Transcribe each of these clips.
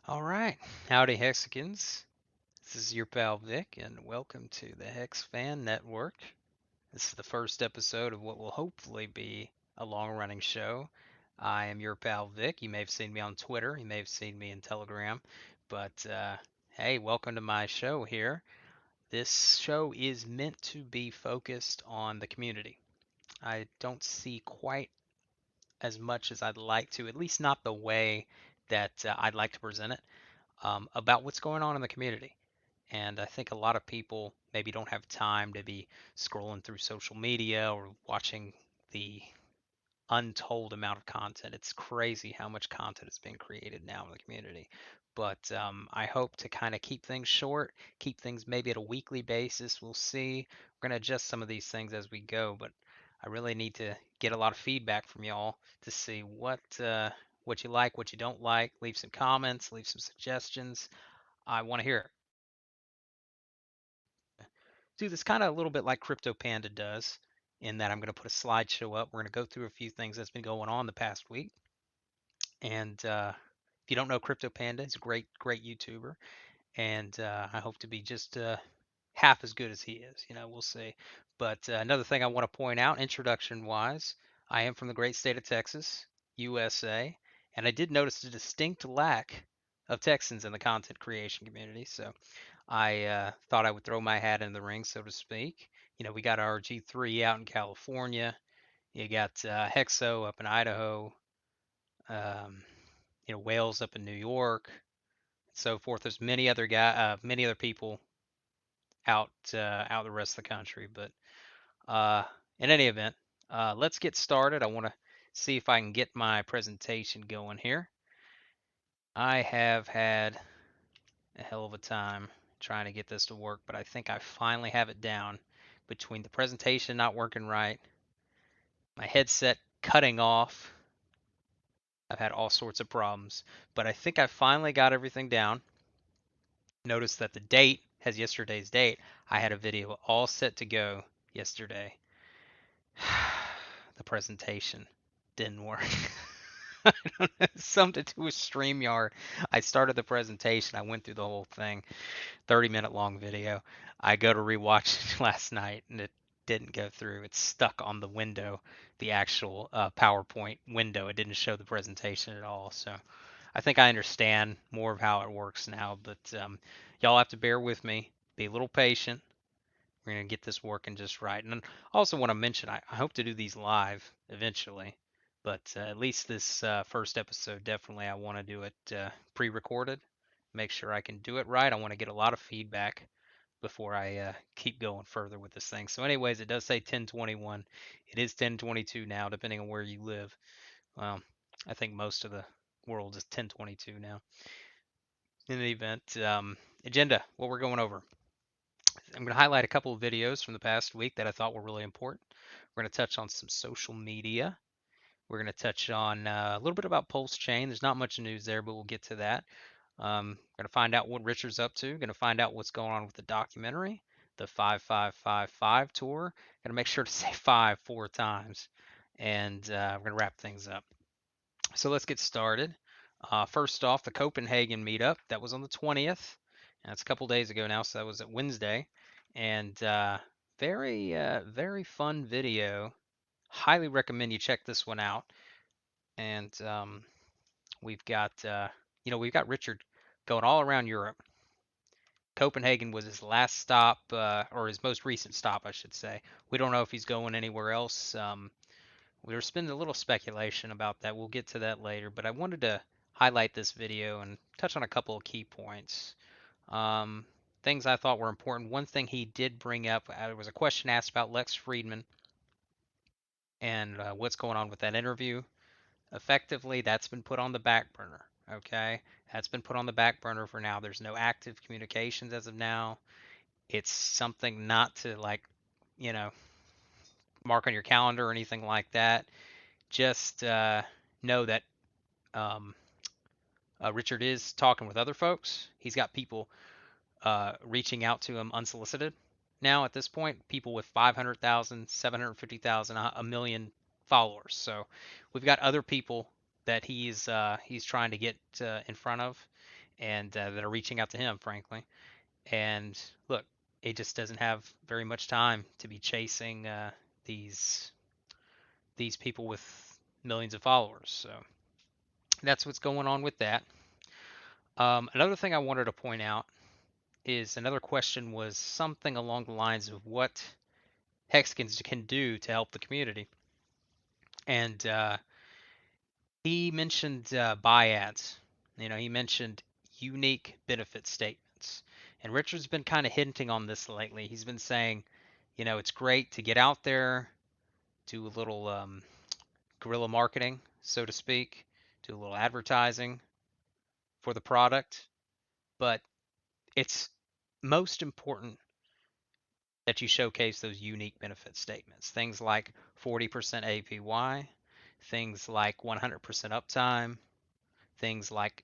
All right. Howdy, Hexicans. This is your pal Vic, and welcome to the Hex Fan Network. This is the first episode of what will hopefully be a long running show. I am your pal Vic. You may have seen me on Twitter, you may have seen me in Telegram, but hey, welcome to my show here. This show is meant to be focused on the community. I don't see quite as much as I'd like to, at least not the way that I'd like to present it, about what's going on in the community. And I think a lot of people maybe don't have time to be scrolling through social media or watching the untold amount of content. It's crazy how much content is being created now in the community. But I hope to kind of keep things short, keep things maybe at a weekly basis. We'll see. We're going to adjust some of these things as we go, but I really need to get a lot of feedback from y'all to see what you like, what you don't like. Leave some comments, leave some suggestions. I want to hear it. Do this kind of a little bit like Crypto Panda does, in that I'm going to put a slideshow up. We're going to go through a few things that's been going on the past week. And if you don't know Crypto Panda, he's a great YouTuber, and I hope to be just half as good as he is. We'll see. But another thing I want to point out, introduction wise, I am from the great state of Texas, USA, and I did notice a distinct lack of Texans in the content creation community. So I thought I would throw my hat in the ring, so to speak. We got our G3 out in California. You got Hexo up in Idaho. Um, Wales up in New York, and so forth. There's many other people out the rest of the country. But uh, in any event, let's get started. I want to see if I can get my presentation going here. I have had a hell of a time trying to get this to work, but I think I finally have it down. Between the presentation not working right, my headset cutting off, I've had all sorts of problems, but I think I finally got everything down. Notice that the date has yesterday's date. I had a video all set to go yesterday. The presentation didn't work. Something to do with StreamYard. I started the presentation. I went through the whole thing, 30-minute long video. I go to rewatch it last night and it didn't go through. It's stuck on the window, the actual PowerPoint window. It didn't show the presentation at all. So I think I understand more of how it works now, but y'all have to bear with me. Be a little patient. We're going to get this working just right. And I also want to mention I hope to do these live eventually, but at least this first episode, definitely I want to do it pre recorded. Make sure I can do it right. I want to get a lot of feedback before I keep going further with this thing. So, anyways, it does say 1021. It is 1022 now, depending on where you live. Well, I think most of the world is 1022 now. In the event, agenda, what we're going over. I'm going to highlight a couple of videos from the past week that I thought were really important. We're going to touch on some social media. We're going to touch on a little bit about Pulse Chain. There's not much news there, but we'll get to that. Going to find out what Richard's up to. Going to find out what's going on with the documentary, the 5555 tour. Going to make sure to say five 4 times. And we're going to wrap things up. So let's get started. First off, the Copenhagen meetup. That was on the 20th. And that's a couple days ago now, so that was at Wednesday. And very fun video. Highly recommend you check this one out. And we've got we've got Richard going all around Europe. Copenhagen was his last stop, or his most recent stop, I should say. We don't know if he's going anywhere else. We were spending a little speculation about that. We'll get to that later, but I wanted to highlight this video and touch on a couple of key points. Um, Things I thought were important. One thing he did bring up, there was a question asked about Lex Friedman and what's going on with that interview. Effectively, that's been put on the back burner. Okay, that's been put on the back burner for now. There's no active communications as of now. It's something not to you know, mark on your calendar or anything like that. Just know that um, Richard is talking with other folks. He's got people reaching out to him unsolicited now at this point. People with 500,000, 750,000, a million followers. So we've got other people that he's trying to get in front of, and that are reaching out to him, frankly. And look, he just doesn't have very much time to be chasing these these people with millions of followers. So that's what's going on with that. Another thing I wanted to point out is another question was something along the lines of what Hexkins can do to help the community. And he mentioned buy ads. He mentioned unique benefit statements. And Richard's been kind of hinting on this lately. He's been saying, it's great to get out there, do a little guerrilla marketing, so to speak, do a little advertising for the product, but it's most important that you showcase those unique benefit statements. Things like 40% APY, things like 100% uptime, things like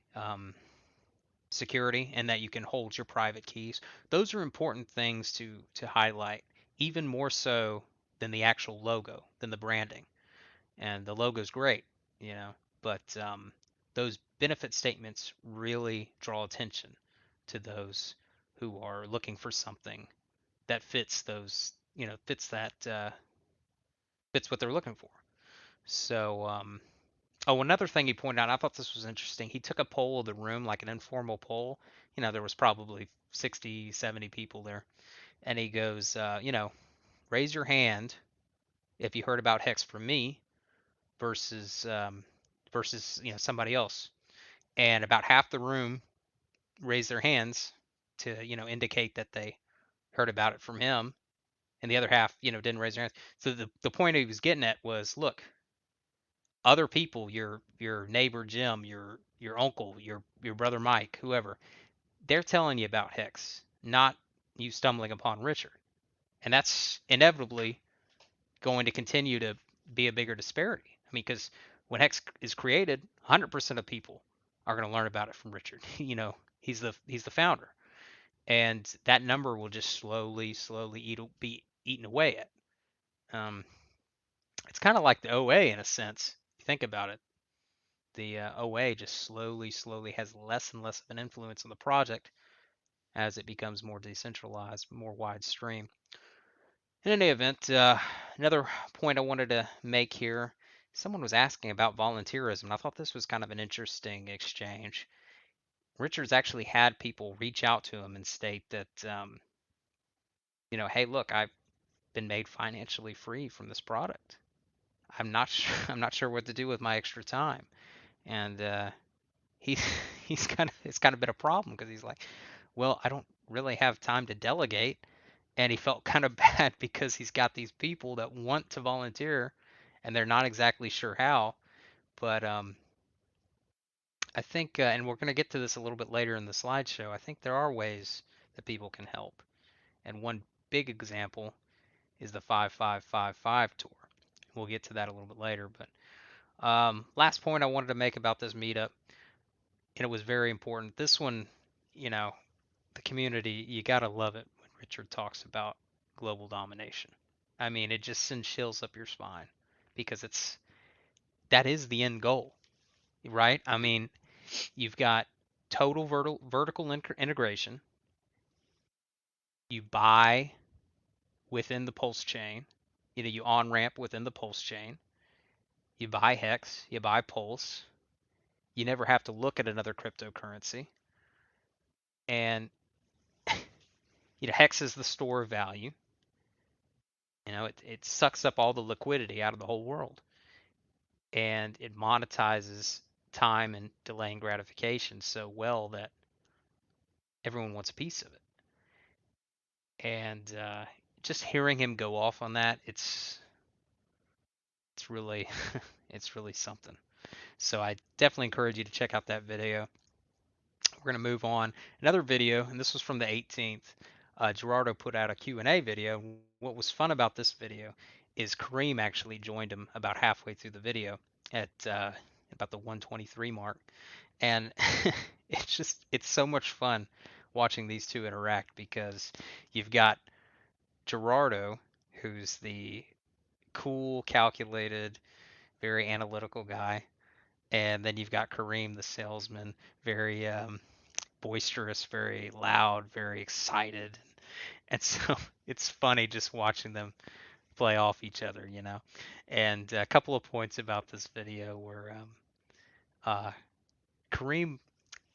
security, and that you can hold your private keys. Those are important things to highlight, even more so than the actual logo, than the branding. And the logo's great, you know, but those benefit statements really draw attention to those who are looking for something that fits those, fits that fits what they're looking for. So, oh, another thing he pointed out, I thought this was interesting. He took a poll of the room, like an informal poll. There was probably 60, 70 people there, and he goes, raise your hand if you heard about Hex from me versus somebody else. And about half the room raised their hands to indicate that they heard about it from him, and the other half didn't raise their hands. So the point he was getting at was, look, other people, your neighbor Jim, your uncle, your brother Mike, whoever, they're telling you about Hex, not you stumbling upon Richard. And that's inevitably going to continue to be a bigger disparity. I mean, because when Hex is created, 100% of people are going to learn about it from Richard. He's the founder, and that number will just slowly be eaten away at. Um, it's kind of like the OA in a sense. If you think about it, the OA just slowly has less and less of an influence on the project as it becomes more decentralized, more widestream. In any event, another point I wanted to make here, someone was asking about volunteerism, and I thought this was kind of an interesting exchange. Richard's actually had people reach out to him and state that, hey, look, I've been made financially free from this product. I'm not sure, I'm not sure what to do with my extra time, and he he's kind of it's kind of been a problem because he's like, well, I don't really have time to delegate, and he felt kind of bad because he's got these people that want to volunteer and they're not exactly sure how. But I think, and we're going to get to this a little bit later in the slideshow, I think there are ways that people can help. And one big example is the 5555 tour. We'll get to that a little bit later. But last point I wanted to make about this meetup, and it was very important. This one, you know, the community, you got to love it when Richard talks about global domination. I mean, it just sends chills up your spine because that is the end goal, right? I mean, you've got total vertical integration. You buy within the pulse chain. You on ramp within the pulse chain. You buy Hex. You buy Pulse. You never have to look at another cryptocurrency. And Hex is the store of value. It sucks up all the liquidity out of the whole world, and it monetizes time and delaying gratification so well that everyone wants a piece of it. And just hearing him go off on that, it's really it's really something. So I definitely encourage you to check out that video. We're going to move on. Another video, and this was from the 18th. Gerardo put out a Q&A video. What was fun about this video is Kareem actually joined him about halfway through the video at about the 123 mark. And it's so much fun watching these two interact because you've got Gerardo, who's the cool, calculated, very analytical guy, And then you've got Kareem, the salesman, very boisterous, very loud, very excited. And so it's funny just watching them play off each other, you know. And a couple of points about this video were uh, Kareem,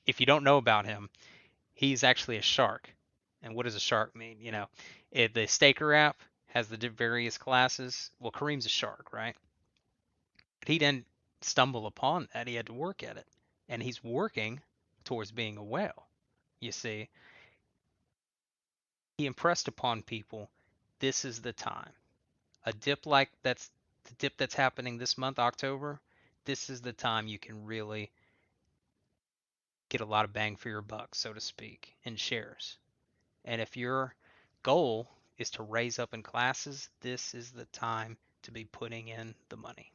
if you don't know about him, he's actually a shark. And what does a shark mean? You know, the Staker app has the various classes. Well, Kareem's a shark, right? But he didn't stumble upon that. He had to work at it. And he's working towards being a whale. You see, he impressed upon people this is the time. A dip like that's the dip that's happening this month, October, this is the time you can really get a lot of bang for your buck, so to speak, in shares. And if your goal is to raise up in classes, this is the time to be putting in the money.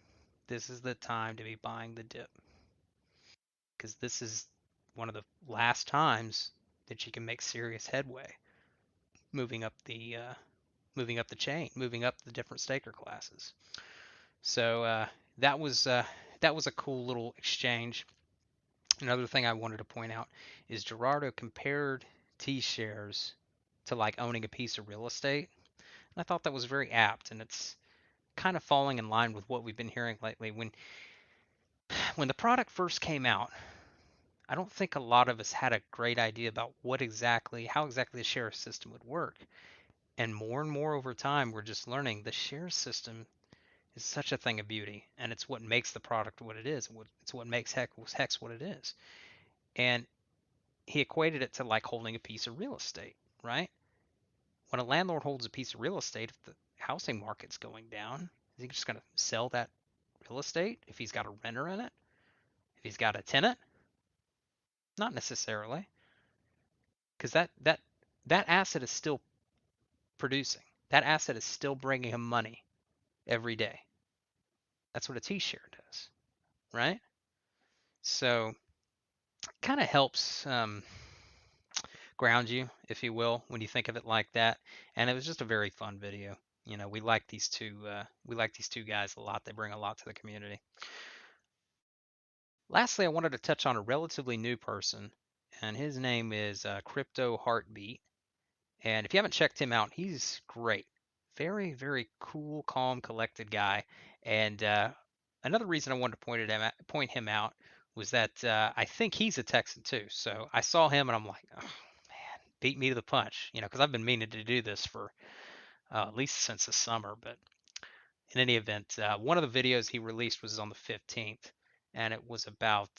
This is the time to be buying the dip because this is one of the last times that you can make serious headway moving up the chain, moving up the different staker classes. So that was uh, that was a cool little exchange. Another thing I wanted to point out is Gerardo compared T shares to like owning a piece of real estate. And I thought that was very apt, and it's kind of falling in line with what we've been hearing lately. When the product first came out, I don't think a lot of us had a great idea about how exactly the share system would work. And more over time, we're just learning the share system is such a thing of beauty, and it's what makes the product what it is. It's what makes Hex what it is. And he equated it to like holding a piece of real estate, right? When a landlord holds a piece of real estate, if the housing market's going down, is he just going to sell that real estate if he's got a renter in it? If he's got a tenant? Not necessarily, because that asset is still producing. That asset is still bringing him money every day. That's what a T-share does, right? So kind of helps ground you, if you will, when you think of it like that. And it was just a very fun video. You know, we like these two guys a lot. They bring a lot to the community. Lastly, I wanted to touch on a relatively new person, and his name is Crypto Heartbeat. And if you haven't checked him out, he's great. Very, very cool, calm, collected guy. And another reason I wanted to point him out was that I think he's a Texan too. So I saw him and I'm like, oh, man, beat me to the punch, you know, because I've been meaning to do this for at least since the summer. But in any event, one of the videos he released was on the 15th, and it was about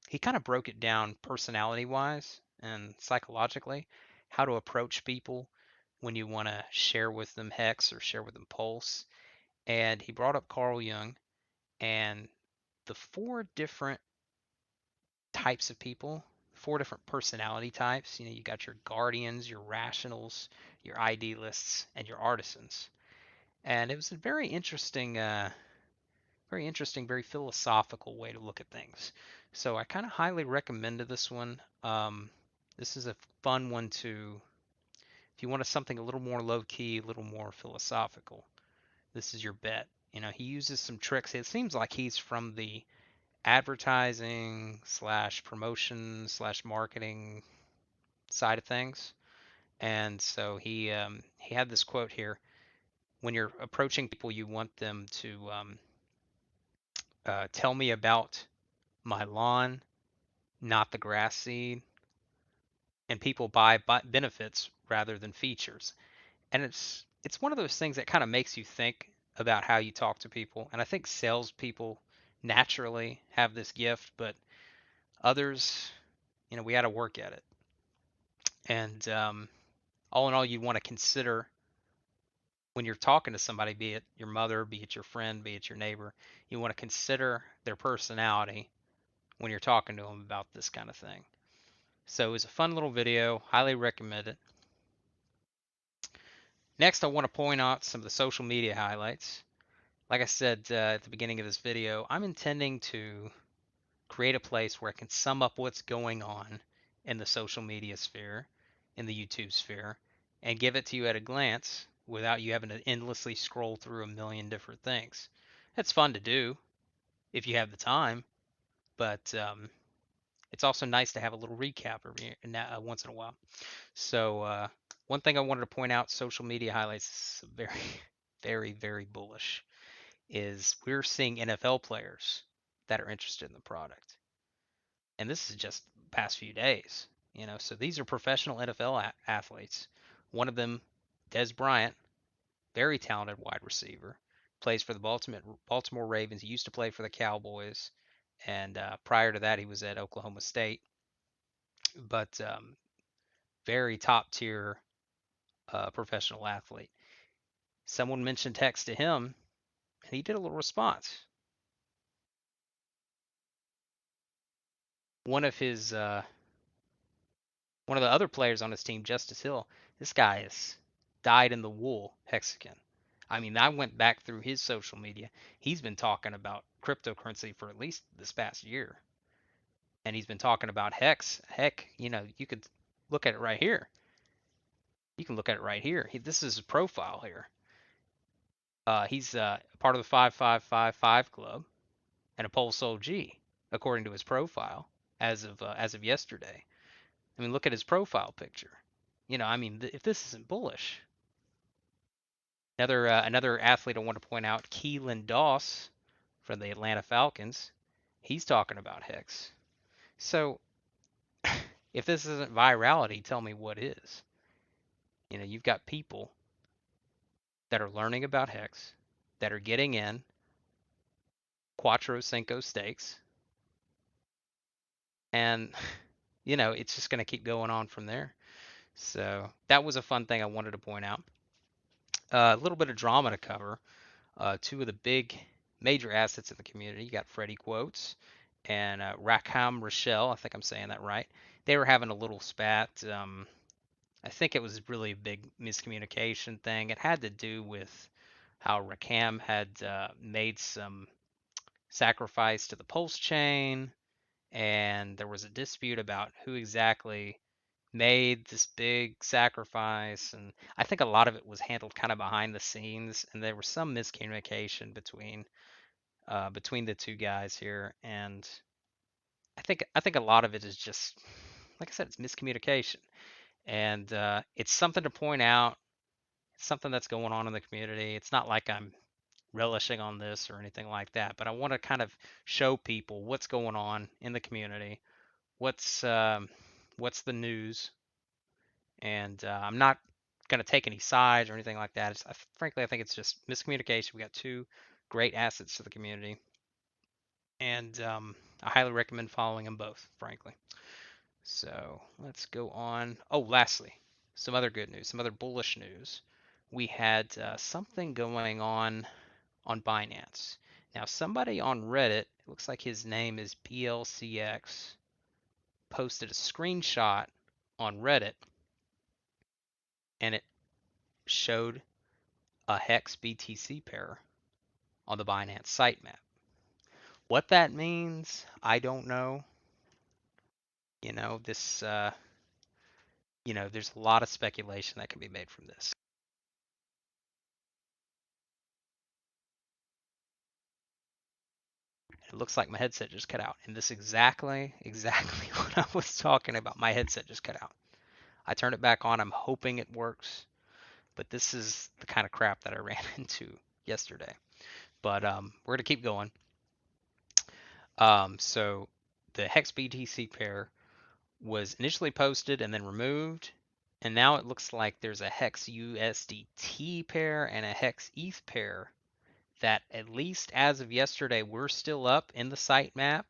he kind of broke it down personality wise and psychologically how to approach people when you want to share with them Hex or share with them Pulse. And he brought up Carl Jung and the four different types of people, four different personality types. You know, you got your guardians, your rationals, your idealists, and your artisans. And it was a very interesting, very philosophical way to look at things. So I kind of highly recommended this one. This is a fun one to, if you wanted something a little more low key, a little more philosophical, this is your bet. You know, he uses some tricks. It seems like he's from the advertising slash promotion slash marketing side of things. And so he had this quote here: when you're approaching people, you want them to tell me about my lawn, not the grass seed, and people buy benefits rather than features. And it's one of those things that kind of makes you think about how you talk to people. And I think salespeople naturally have this gift, but others, you know, we got to work at it. And all in all, you want to consider when you're talking to somebody, be it your mother, be it your friend, be it your neighbor, you want to consider their personality when you're talking to them about this kind of thing. So it was a fun little video. Highly recommend it. Next, I want to point out some of the social media highlights. Like I said at the beginning of this video, I'm intending to create a place where I can sum up what's going on in the social media sphere, in the YouTube sphere, and give it to you at a glance without you having to endlessly scroll through a million different things. That's fun to do. if you have the time. But it's also nice to have a little recap once in a while. So one thing I wanted to point out, social media highlights, is very, very, very bullish. Is we're seeing NFL players that are interested in the product, and this is just the past few days. So these are professional NFL athletes. One of them, Des Bryant, very talented wide receiver, plays for the Baltimore Ravens. He used to play for the Cowboys, and prior to that, he was at Oklahoma State. But very top tier professional athlete. Someone mentioned text to him, and he did a little response. One of his one of the other players on his team, Justice Hill, this guy is dyed in the wool Mexican. I mean, I went back through his social media. He's been talking about cryptocurrency for at least this past year, and he's been talking about Hex. Heck, you could look at it right here. You can look at it right here. This is his profile here. He's part of the 5555 club and a Pole Soul G, according to his profile as of yesterday. I mean, look at his profile picture. I mean, if this isn't bullish. Another athlete I want to point out, Keelan Doss from the Atlanta Falcons. He's talking about Hex. So if this isn't virality, tell me what is. You've got people that are learning about Hex, that are getting in Cuatro Cinco stakes, and it's just going to keep going on from there. So that was a fun thing I wanted to point out. A little bit of drama to cover. Two of the big major assets in the community. You got Freddie Quotes and Rackham Rochelle. I think I'm saying that right. They were having a little spat. I think it was really a big miscommunication thing. It had to do with how Rackham had made some sacrifice to the pulse chain, and there was a dispute about who exactly made this big sacrifice, and I think a lot of it was handled kind of behind the scenes, and there was some miscommunication between the two guys here, and I think a lot of it is just, like I said, it's miscommunication, and it's something to point out. It's something that's going on in the community. It's not like I'm relishing on this or anything like that, but I want to kind of show people what's going on in the community, what's the news, and I'm not going to take any sides or anything like that. Frankly, I think it's just miscommunication. We got two great assets to the community, and I highly recommend following them both, frankly. So let's go on. Oh, lastly, some other good news, some other bullish news. We had something going on Binance. Now, somebody on Reddit, it looks like his name is BLCX, posted a screenshot on Reddit, and it showed a Hex BTC pair on the Binance sitemap. What that means, I don't know. This, there's a lot of speculation that can be made from this. It looks like my headset just cut out, and this exactly what I was talking about. My headset just cut out. I turned it back on. I'm hoping it works, but this is the kind of crap that I ran into yesterday. But we're gonna keep going. So the Hex BTC pair was initially posted and then removed, and now it looks like there's a Hex USDT pair and a Hex ETH pair that, at least as of yesterday, we're still up in the sitemap.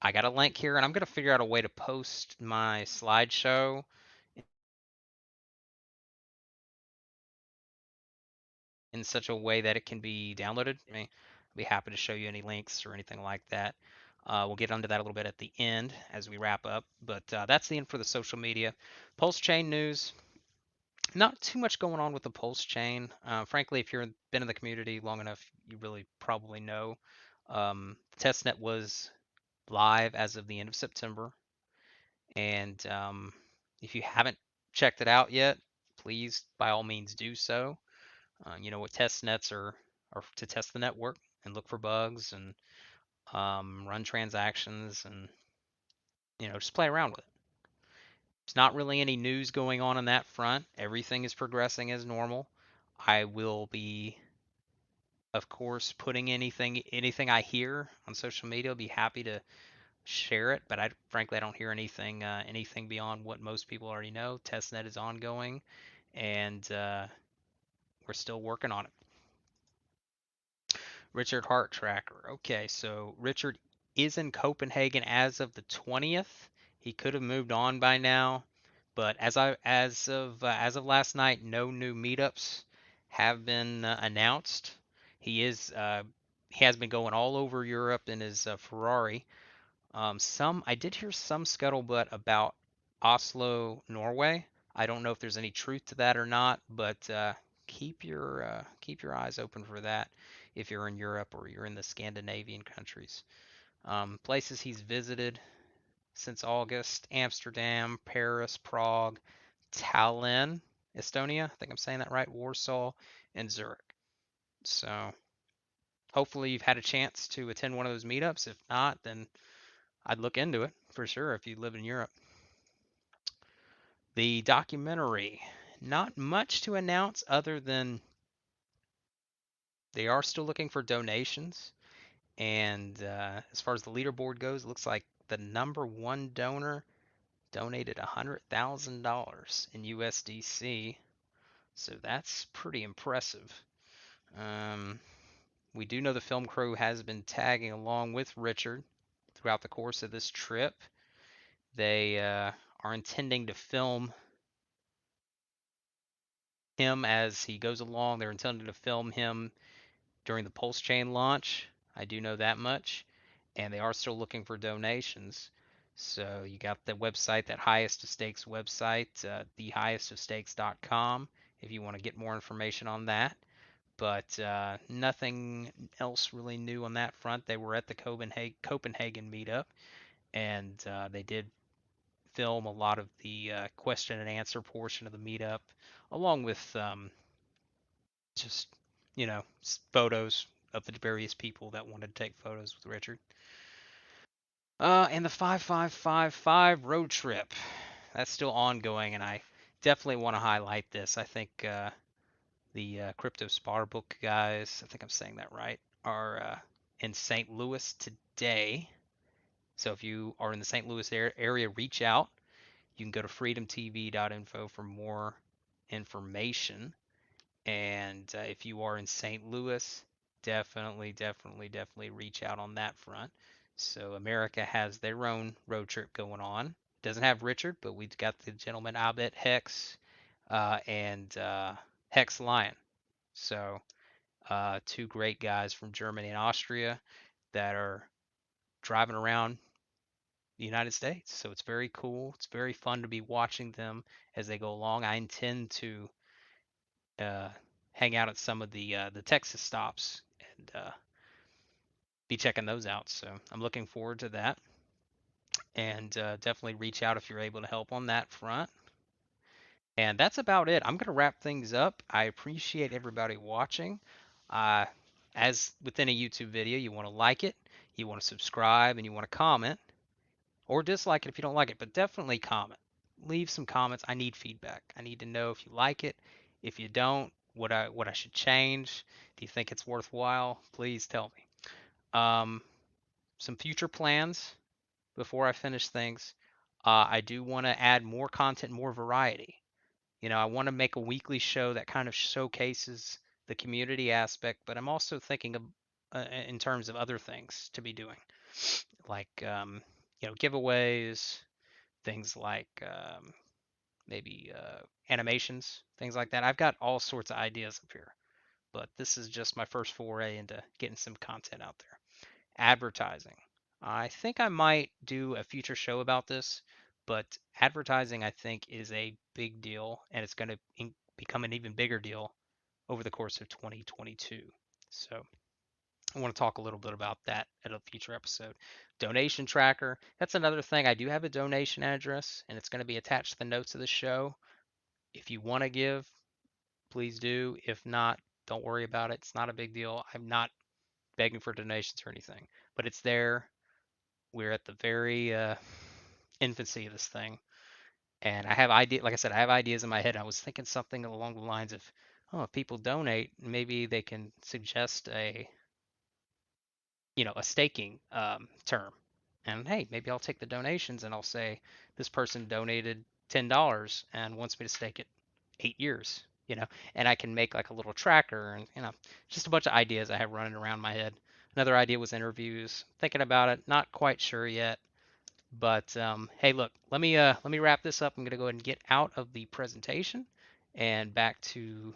I got a link here, and I'm gonna figure out a way to post my slideshow in such a way that it can be downloaded. I'll be happy to show you any links or anything like that. We'll get onto that a little bit at the end as we wrap up, but that's the end for the social media. Pulse chain news. Not too much going on with the Pulse chain. Frankly, if you've been in the community long enough, you really probably know. Testnet was live as of the end of September, and if you haven't checked it out yet, please by all means do so. What test nets are to test the network and look for bugs and run transactions, and just play around with it. There's not really any news going on that front. Everything is progressing as normal. I will be, of course, putting anything I hear on social media. I'll be happy to share it, but frankly I don't hear anything beyond what most people already know. Testnet is ongoing, and we're still working on it. Richard Hart Tracker. Okay, so Richard is in Copenhagen as of the 20th. He could have moved on by now, but as of last night, no new meetups have been announced. He has been going all over Europe in his Ferrari. Some I did hear some scuttlebutt about Oslo, Norway. I don't know if there's any truth to that or not, but keep your eyes open for that if you're in Europe or you're in the Scandinavian countries. Places he's visited since August: Amsterdam, Paris, Prague, Tallinn, Estonia. I think I'm saying that right. Warsaw, and Zurich. So hopefully you've had a chance to attend one of those meetups. If not, then I'd look into it for sure if you live in Europe. The documentary, not much to announce other than they are still looking for donations. And as far as the leaderboard goes, it looks like the number one donor donated $100,000 in USDC. So that's pretty impressive. Um, we do know the film crew has been tagging along with Richard throughout the course of this trip. They are intending to film him as he goes along. They're intending to film him during the Pulse Chain launch. I do know that much. And they are still looking for donations. So you got the website, that Highest of Stakes website, thehighestofstakes.com, if you want to get more information on that. But nothing else really new on that front. They were at the Copenhagen meetup, and they did film a lot of the question and answer portion of the meetup, along with just photos of the various people that wanted to take photos with Richard. And the 5555 road trip, that's still ongoing, and I definitely want to highlight this. I think the Crypto Spar Book guys, I think I'm saying that right, are in St. Louis today. So if you are in the St. Louis area, reach out. You can go to freedomtv.info for more information. And if you are in St. Louis, definitely reach out on that front. So America has their own road trip going on. Doesn't have Richard, but we've got the gentleman Albert Hex and Hex Lion. So two great guys from Germany and Austria that are driving around the United States. So it's very cool. It's very fun to be watching them as they go along. I intend to uh, hang out at some of the Texas stops and be checking those out. So I'm looking forward to that, and definitely reach out if you're able to help on that front. And that's about it. I'm gonna wrap things up. I appreciate everybody watching. Uh, as within a YouTube video, you want to like it, you want to subscribe, and you want to comment or dislike it if you don't like it, but definitely comment. Leave some comments. I need feedback. I need to know if you like it. If you don't, what I should change. Do you think it's worthwhile? Please tell me. Um, some future plans before I finish things. I do want to add more content, more variety. I want to make a weekly show that kind of showcases the community aspect, but I'm also thinking of in terms of other things to be doing, like giveaways, things like maybe animations, things like that. I've got all sorts of ideas up here, but this is just my first foray into getting some content out there. Advertising. I think I might do a future show about this, but advertising I think is a big deal, and it's going to become an even bigger deal over the course of 2022. So I want to talk a little bit about that at a future episode. Donation tracker. That's another thing. I do have a donation address, and it's going to be attached to the notes of the show. If you want to give, please do. If not, don't worry about it. It's not a big deal. I'm not begging for donations or anything. but it's there. We're at the very infancy of this thing, and I have idea. Like I said, I have ideas in my head. I was thinking something along the lines of, oh, if people donate, maybe they can suggest a staking term. And hey, maybe I'll take the donations and I'll say this person donated $10 and wants me to stake it 8 years, and I can make like a little tracker and just a bunch of ideas I have running around my head. Another idea was interviews. Thinking about it, not quite sure yet. But hey, look, let me wrap this up. I'm gonna go ahead and get out of the presentation and back to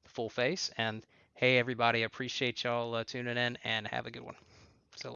full face. And hey, everybody, I appreciate y'all tuning in and have a good one. So